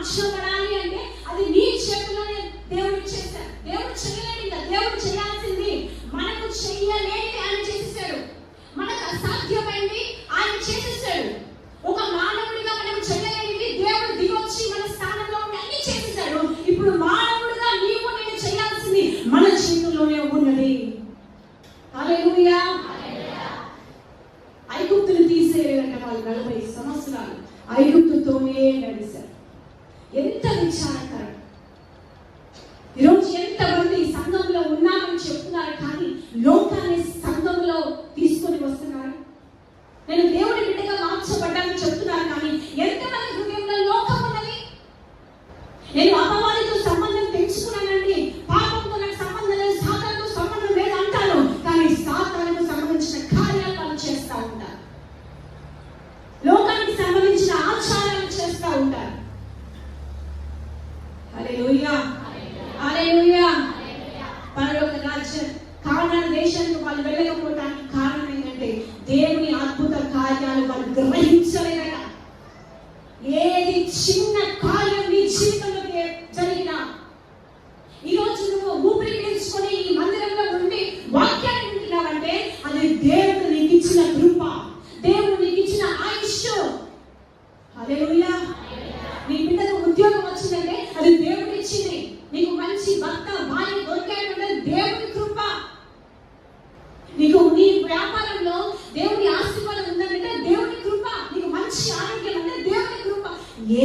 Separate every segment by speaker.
Speaker 1: మార్చబడాలి అంటే అది నీ చేతిలోనే దేవుడు చేశాడు. దేవుడు చేయలేడు, ఇంకా దేవుడు చేయాల్సింది మనకు చెయ్యలేనిది ఆయన చేసేసాడు. మనకు అసాధ్యమైంది ఆయన చేసేసాడు. ఒక మానవుడిగా మనం చేయలేనిది దేవుడు దిగొచ్చి మన స్థానంలో అన్ని చేసేసాడు. ఇప్పుడు మానవుడిగా నీవు నేను చేయాల్సింది మన చేతుల్లోనే ఉన్నది. హల్లెలూయా. ఐగుప్తుని తీసేయాలంటే వాళ్ళు 40 సంవత్సరాలు ఐగుప్తుతోనే నడిచారు. ఎంత విచారకరం. ఈరోజు ఎంతమంది సంఘంలో ఉన్నామని చెప్తున్నారు, కానీ లోకాన్ని సంఘంలో తీసుకొని వస్తున్నారు. నేను దేవుడి బిడ్డగా మార్చబడ్డానని చెప్తున్నారు, కానీ ఎంతమంది హృదయంలో లోకం ఉన్నది. నేను అపవాదితో సంబంధం తెచ్చుకున్నానండి, పాపంతో నాకు సంబంధం లేదు, సాతానుతో సంబంధం లేదు అంటాను, కానీ సాతానుకు సంబంధించిన కార్యాలు వాళ్ళు చేస్తూ ఉంటారు. లోకానికి సంబంధించిన ఆచారాలు చేస్తూ ఉంటారు. హల్లెలూయా, హల్లెలూయా. పరలోక రాజ్యం కానాను దేశానికి వాళ్ళు వెళ్ళకపోవడానికి కారణం ఏంటంటే దేవుని అద్భుత కార్యాలు వాళ్ళు గ్రహించలేదట. ఏది చిన్న కార్యం నీ జీవితంలో జరిగినా, ఈరోజు నువ్వు ఊపిరి పీల్చుకొని ఈ మందిరంలో ఉండి వాక్యాన్ని వింటున్నావంటే అది దేవుడు నీకు ఇచ్చిన కృప, దేవుడు నీకు ఇచ్చిన ఆయుష్. హల్లెలూయా. నీ బిడ్డకు ఉద్యోగం వచ్చిందంటే అది దేవుడు ఇచ్చింది. నీకు మంచి భర్త భార్య దొరికాడంటే దేవుని కృప. నీకు నీ వ్యాపారంలో దేవుని ఆశీర్వాదం ఉందంటే దేవుని కృప. నీకు మంచి ఆరోగ్యం అంటే దేవుని కృప.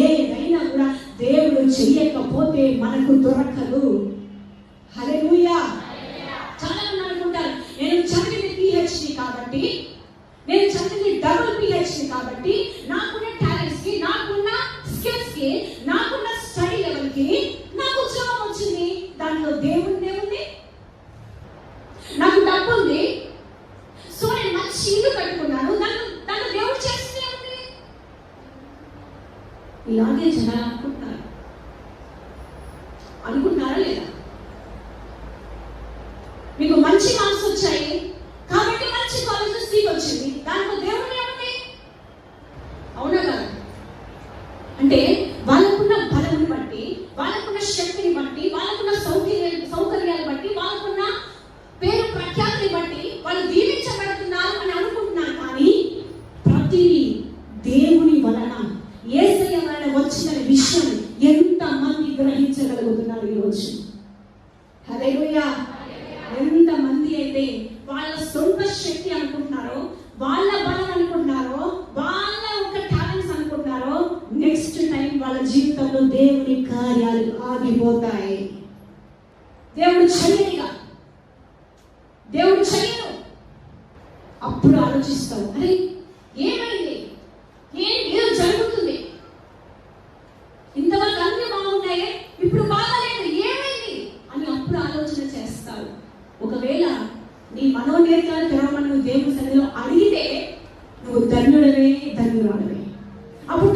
Speaker 1: ఏదైనా కూడా దేవుడు చెయ్యకపోతే మనకు దొరకదు. హల్లెలూయా. చాలా మంది అనుకుంటారు, నేను చదివింది PhD కాబట్టి, నేను చదివింది డబుల్ PhD కాబట్టి, నాకున్న టాలెంట్స్ కి, నాకున్న స్కిల్స్ కి, నాకున్న స్టడీ లెవెల్ కి నాకు ఉద్యోగం వచ్చింది. దాంట్లో దేవుని ఏముంది? నాకు డబ్బు ఉంది, సో నేను మంచి ఇల్లు కట్టుకున్నాను, దాంట్లో దేవుడు చేస్తూనే ఉంది. ఇలాగే జనాలు అనుకుంటున్నారా లేదా? మీకు మంచి మార్క్స్ వచ్చాయి కాబట్టి మంచి కాలేజ్ సీట్ వచ్చింది, దాంట్లో దేవుడు ఏముంది? అవునా కదా? అంటే వాళ్ళకున్న బలాన్ని బట్టి, వాళ్ళకున్న శక్తిని బట్టి, వాళ్ళకున్న సౌకర్యాలు బట్టి, వాళ్ళకున్న పేరు ప్రఖ్యాతిని బట్టి వాళ్ళు దీవించబడుతున్నారు అని అనుకుంటున్నారు. కానీ ప్రతి దేవుని వలన, యేసయ్య వలన వచ్చిన విషయం ఎంతమంది గ్రహించగలుగుతున్నారు ఈరోజు? హల్లెలూయా. ఎంతమంది అయితే వాళ్ళ సొంత శక్తి అనుకుంటున్నారో, వాళ్ళ బలం అనుకుంటున్నారో, వాళ్ళ ఒక టాలెంట్స్ అనుకుంటున్నారో, నెక్స్ట్ టైం వాళ్ళ జీవితంలో దేవుని కార్యాలు ఆగిపోతాయి. దేవుడు చేయనిగా, దేవుడు చేయను. అప్పుడు ఆలోచిస్తావు, అరే ఏమైంది, ఏదో జరుగుతుంది, ఇంతవరకు అన్ని బాగున్నాయే, ఇప్పుడు బాగాలేదు, ఏమైంది అని అప్పుడు ఆలోచన చేస్తావు. ఒకవేళ నీ మనోనేత్రాలు తెరవమని నువ్వు దేవుని సన్నిధిలో అడిగితే నువ్వు ధన్యుడవే, ధన్యురాలవే. అప్పుడు